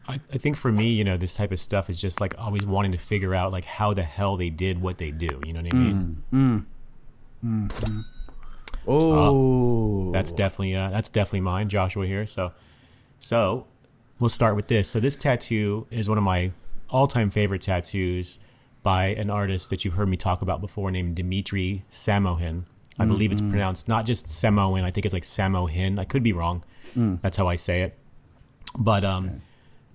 I think for me, this type of stuff is just like always wanting to figure out like how the hell they did what they do. You know what I mean? Oh, that's definitely mine, Joshua here. So we'll start with this. So this tattoo is one of my all-time favorite tattoos by an artist that you've heard me talk about before named Dmitry Samohin. I believe it's pronounced not just Samohin. I think it's like Samohin. I could be wrong. That's how I say it. But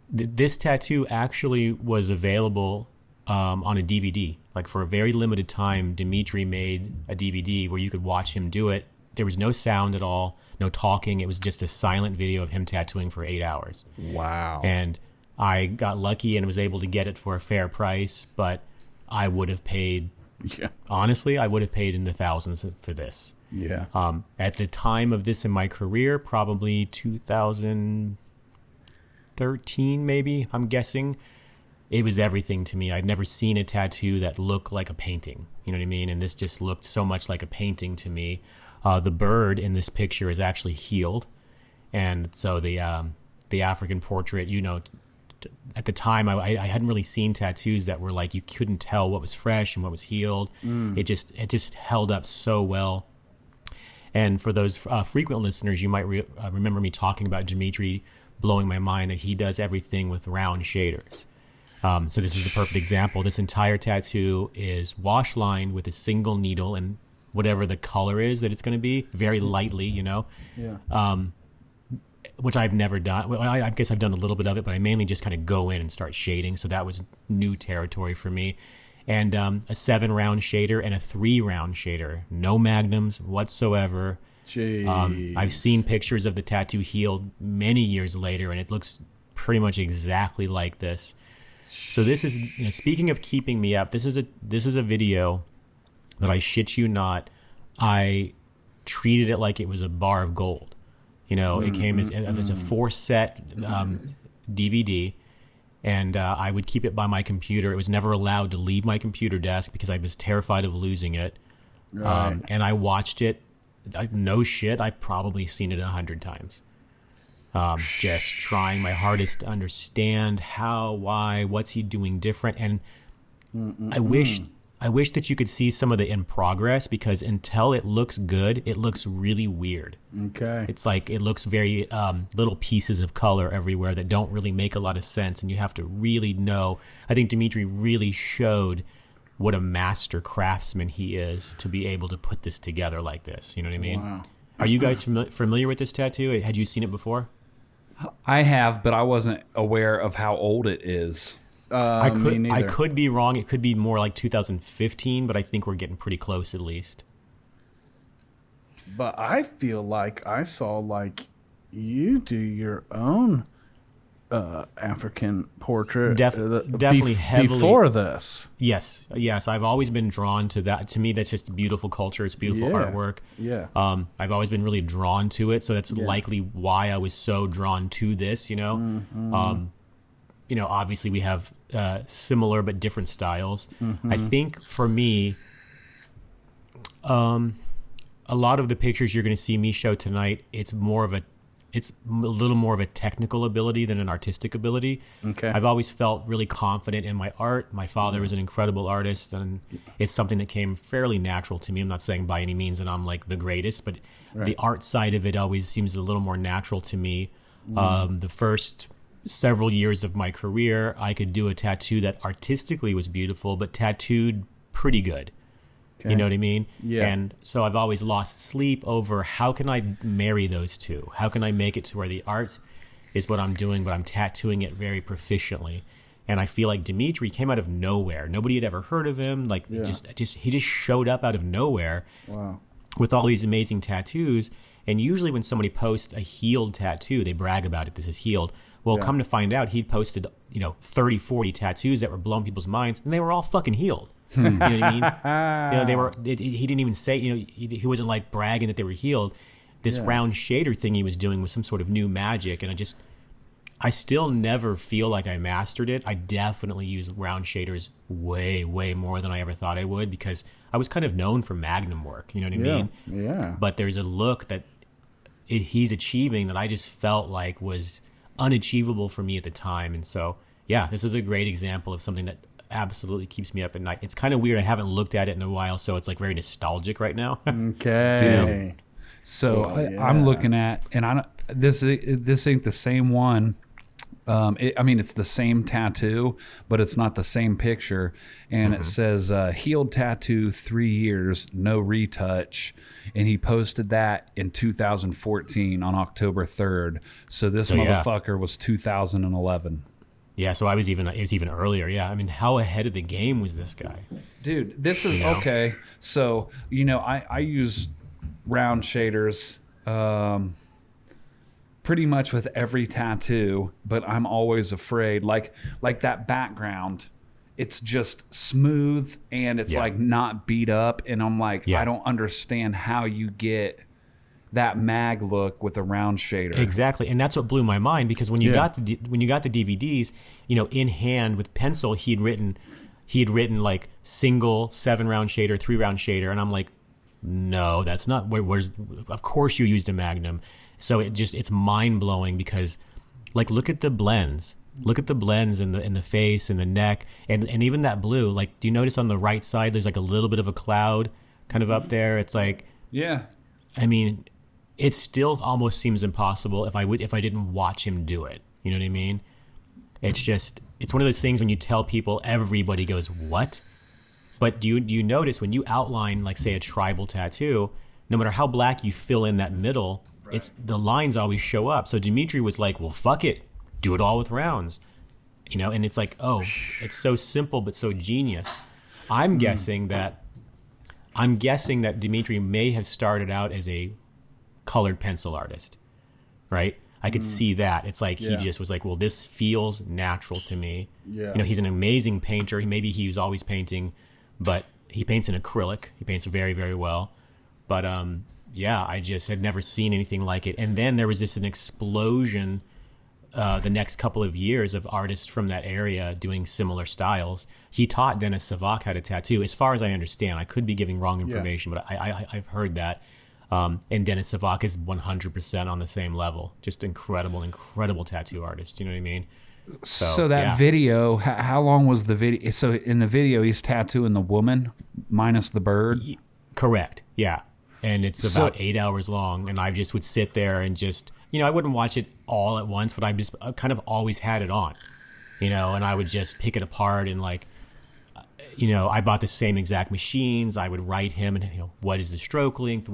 this tattoo actually was available on a DVD. Like for a very limited time, Dmitry made a DVD where you could watch him do it. There was no sound at all, no talking. It was just a silent video of him tattooing for 8 hours. Wow. And I got lucky and was able to get it for a fair price, but I would have paid, honestly, I would have paid in the thousands for this. Yeah. At the time of this in my career, probably 2013 maybe, I'm guessing, it was everything to me. I'd never seen a tattoo that looked like a painting. You know what I mean? And this just looked so much like a painting to me. The bird in this picture is actually healed. And so the African portrait, at the time, I hadn't really seen tattoos that were like you couldn't tell what was fresh and what was healed. It just held up so well. And for those frequent listeners, you might remember me talking about Dmitry blowing my mind that he does everything with round shaders. So this is the perfect example. This entire tattoo is wash lined with a single needle and whatever the color is that it's going to be, very lightly, Yeah. Which I've never done. Well, I guess I've done a little bit of it, but I mainly just kind of go in and start shading. So that was new territory for me. And a 7-round shader and a 3-round shader. No magnums whatsoever. Jeez. I've seen pictures of the tattoo healed many years later, and it looks pretty much exactly like this. So this is, speaking of keeping me up, this is a video that I shit you not, I treated it like it was a bar of gold. It came as a 4-set DVD, and I would keep it by my computer. It was never allowed to leave my computer desk because I was terrified of losing it. Right. And I watched it. No shit, I've probably seen it 100 times. Just trying my hardest to understand how, why, what's he doing different. And I wish that you could see some of the in progress, because until it looks good, it looks really weird. Okay. It's like it looks very little pieces of color everywhere that don't really make a lot of sense, and you have to really know. I think Dmitry really showed what a master craftsman he is to be able to put this together like this. You know what I mean? Wow. Are you guys familiar with this tattoo? Had you seen it before? I have, but I wasn't aware of how old it is. I could be wrong. It could be more like 2015, but I think we're getting pretty close at least. But I feel like I saw like you do your own African portrait. Definitely heavily before this. Yes. I've always been drawn to that. To me, that's just beautiful culture. It's beautiful artwork. Yeah. I've always been really drawn to it, so that's likely why I was so drawn to this. Obviously we have similar but different styles. I think for me, a lot of the pictures you're going to see me show tonight, it's a little more of a technical ability than an artistic ability. Okay. I've always felt really confident in my art. My father was an incredible artist, and it's something that came fairly natural to me. I'm not saying by any means that I'm like the greatest, but the art side of it always seems a little more natural to me. The first several years of my career, I could do a tattoo that artistically was beautiful, but tattooed pretty good. Okay. You know what I mean? Yeah. And so I've always lost sleep over how can I marry those two? How can I make it to where the art is what I'm doing, but I'm tattooing it very proficiently? And I feel like Dmitry came out of nowhere. Nobody had ever heard of him. Like he just showed up out of nowhere. Wow. With all these amazing tattoos. And usually when somebody posts a healed tattoo, they brag about it. This is healed. Well, come to find out, he posted, 30, 40 tattoos that were blowing people's minds, and they were all fucking healed. You know what I mean? He didn't even say, he wasn't like bragging that they were healed. This round shader thing he was doing was some sort of new magic, and I still never feel like I mastered it. I definitely use round shaders way, way more than I ever thought I would, because I was kind of known for magnum work. You know what I mean? Yeah. But there's a look that he's achieving that I just felt like was unachievable for me at the time. And so, yeah, this is a great example of something that absolutely keeps me up at night. It's kind of weird. I haven't looked at it in a while, so it's like very nostalgic right now. Okay. So I'm looking at, and this ain't the same one. It's the same tattoo, but it's not the same picture. And it says, healed tattoo, 3 years, no retouch. And he posted that in 2014 on October 3rd. So this motherfucker was 2011. Yeah, so it was even earlier. Yeah, I mean, how ahead of the game was this guy? Dude, this is, okay. So, I use round shaders, pretty much with every tattoo, but I'm always afraid, like that background, it's just smooth and it's like not beat up, and I'm like, I don't understand how you get that mag look with a round shader. Exactly, and that's what blew my mind, because when you got the DVDs, in hand with pencil, he had written like single 7-round shader, 3-round shader, and I'm like, no, that's not. Of course you used a Magnum. So it's mind blowing, because like look at the blends in the face and the neck and even that blue. Like, do you notice on the right side there's like a little bit of a cloud kind of up there? It's like, I mean, it still almost seems impossible if I didn't watch him do it. You know what I mean? It's one of those things when you tell people, everybody goes, what? But do you notice when you outline, like, say, a tribal tattoo, no matter how black you fill in that middle, it's the lines always show up. So Dmitry was like, well, fuck it, do it all with rounds, and it's like, oh, it's so simple but so genius. I'm guessing that Dmitry may have started out as a colored pencil artist, right? I could see that. It's like he just was like, well, this feels natural to me. Yeah. He's an amazing painter. Maybe he was always painting, but he paints in acrylic. He paints very, very well. But I just had never seen anything like it. And then there was an explosion the next couple of years of artists from that area doing similar styles. He taught Denis Savak how to tattoo, as far as I understand. I could be giving wrong information, but I've heard that. And Denis Savak is 100% on the same level. Just incredible tattoo artist. You know what I mean? So that video, how long was the video? So in the video, he's tattooing the woman minus the bird? Correct, yeah. And it's about 8 hours long, and I just would sit there and just, I wouldn't watch it all at once, but I kind of always had it on, and I would just pick it apart and like, I bought the same exact machines. I would write him and, what is the stroke length?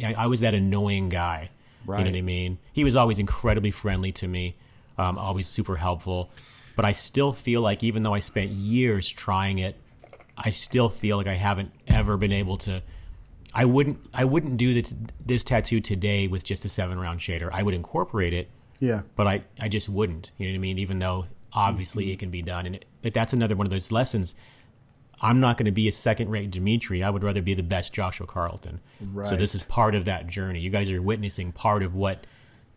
I was that annoying guy, right. You know what I mean? He was always incredibly friendly to me, always super helpful, but I still feel like even though I spent years trying it, I still feel like I haven't ever been able to. I wouldn't do this tattoo today with just a 7-round shader. I would incorporate it, but I just wouldn't. You know what I mean? Even though obviously it can be done, but that's another one of those lessons. I'm not going to be a second-rate Dmitry. I would rather be the best Joshua Carlton. Right. So this is part of that journey. You guys are witnessing part of what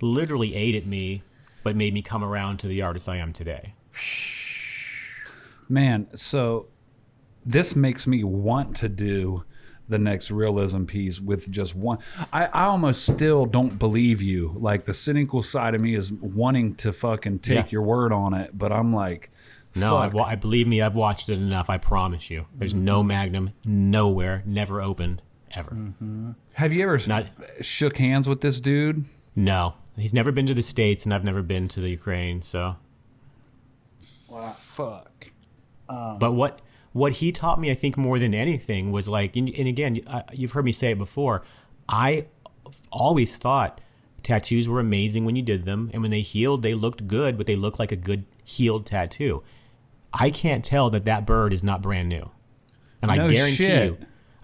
literally ate at me, but made me come around to the artist I am today. Man, so this makes me want to do the next realism piece with just one. I almost still don't believe you. Like, the cynical side of me is wanting to fucking take your word on it, but I'm like, no, I believe me, I've watched it enough. I promise you. There's no Magnum, nowhere, never opened, ever. Mm-hmm. Have you ever shook hands with this dude? No. He's never been to the States, and I've never been to the Ukraine, so. Wow. Fuck. But what he taught me, I think, more than anything was like, and again, you've heard me say it before, I always thought tattoos were amazing when you did them, and when they healed, they looked good, but they looked like a good healed tattoo. I can't tell that bird is not brand new. And no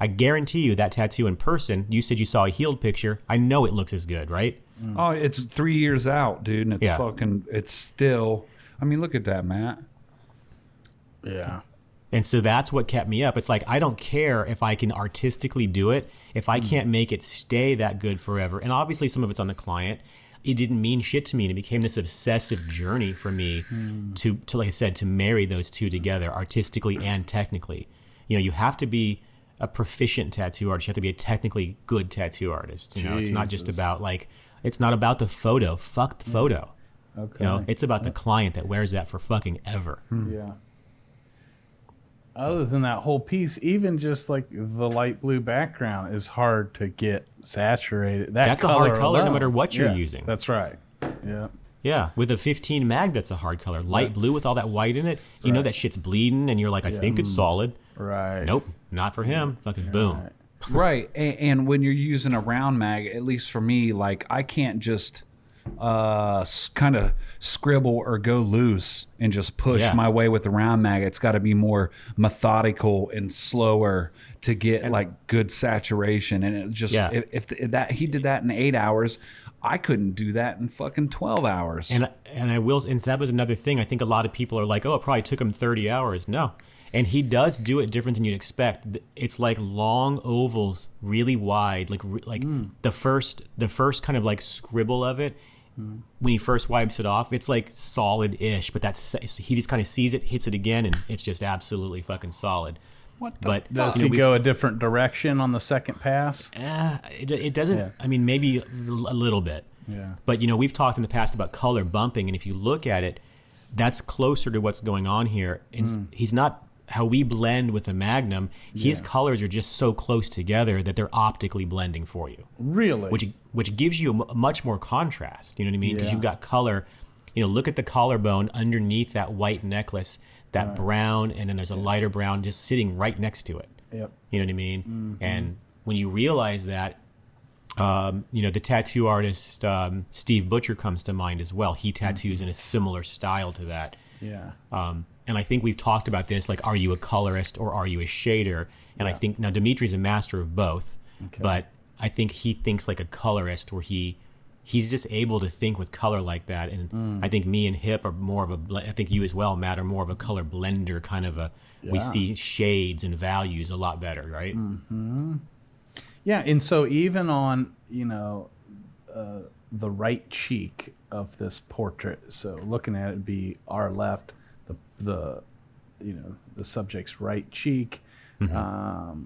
I guarantee you that tattoo in person, you said you saw a healed picture, I know it looks as good, right? Oh, it's 3 years out, dude, and it's still, I mean, look at that, Matt. Yeah. And so that's what kept me up. It's like, I don't care if I can artistically do it, if I can't make it stay that good forever. And obviously some of it's on the client. It didn't mean shit to me, and it became this obsessive journey for me to like I said, to marry those two together, artistically and technically. You have to be a proficient tattoo artist. You have to be a technically good tattoo artist. It's not just about it's not about the photo. Fuck the photo. Okay. You know, it's about the client that wears that for fucking ever. Yeah. Other than that whole piece, even just like the light blue background is hard to get saturated. That's a hard color no matter what you're using. That's right. Yeah. Yeah, with a 15 mag, that's a hard color. Light blue with all that white in it, you know that shit's bleeding, and you're like, I think it's solid. Right. Nope, not for him. Fucking boom. Right. And when you're using a round mag, at least for me, like I can't just kind of scribble or go loose and just push my way with the round mag. It's got to be more methodical and slower to get like good saturation. And it just if that he did that in 8 hours, I couldn't do that in fucking 12 hours. And I will, and that was another thing. I think a lot of people are like, oh, it probably took him 30 hours. No. And he does do it different than you'd expect. It's like long ovals, really wide, like the first kind of like scribble of it. When he first wipes it off, it's like solid-ish, but he just kind of sees it, hits it again, and it's just absolutely fucking solid. What the but does he go a different direction on the second pass? It doesn't. Yeah. I mean, maybe a little bit. Yeah. But we've talked in the past about color bumping, and if you look at it, that's closer to what's going on here. He's not how we blend with the Magnum. His colors are just so close together that they're optically blending for you. Really? Which gives you much more contrast. You know what I mean? Because you've got color. Look at the collarbone underneath that white necklace, that brown, and then there's a lighter brown just sitting right next to it. Yep. You know what I mean? And when you realize that, the tattoo artist Steve Butcher comes to mind as well. He tattoos in a similar style to that. Yeah. And I think we've talked about this, like, are you a colorist or are you a shader? And I think now Dmitry's a master of both, but I think he thinks like a colorist, where he's just able to think with color like that. And I think me and Hip are more of I think you as well, Matt, are more of a color blender kind of we see shades and values a lot better, right? Mm-hmm. Yeah, and so even on, the right cheek of this portrait, so looking at it would be our left, the subject's right cheek. So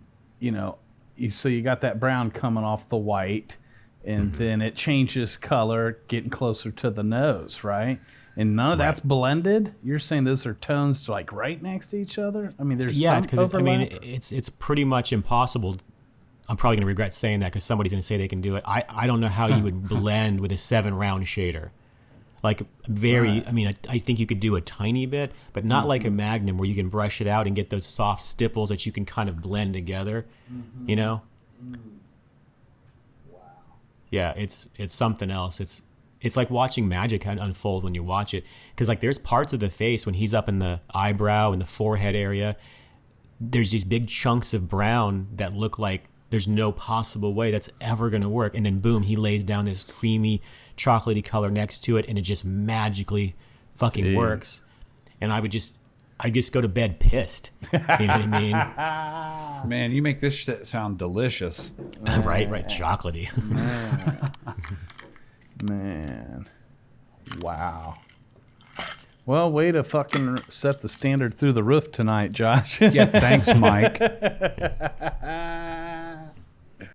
you got that brown coming off the white, and then it changes color getting closer to the nose, right? And none of that's blended. You're saying those are tones like right next to each other? I mean, there's some overlap. It's pretty much impossible. I'm probably going to regret saying that because somebody's going to say they can do it. I don't know how you would blend with a 7-round shader. Like I think you could do a tiny bit, but not like a Magnum where you can brush it out and get those soft stipples that you can kind of blend together, Wow. Yeah, it's something else. It's like watching magic unfold when you watch it, because like there's parts of the face when he's up in the eyebrow and the forehead area, there's these big chunks of brown that look like there's no possible way that's ever going to work. And then boom, he lays down this creamy, chocolatey color next to it, and it just magically fucking works. And I'd just go to bed pissed. You know what I mean? Man, you make this shit sound delicious. Right, chocolatey. Man. Wow. Well, way to fucking set the standard through the roof tonight, Josh. Yeah, thanks, Mike.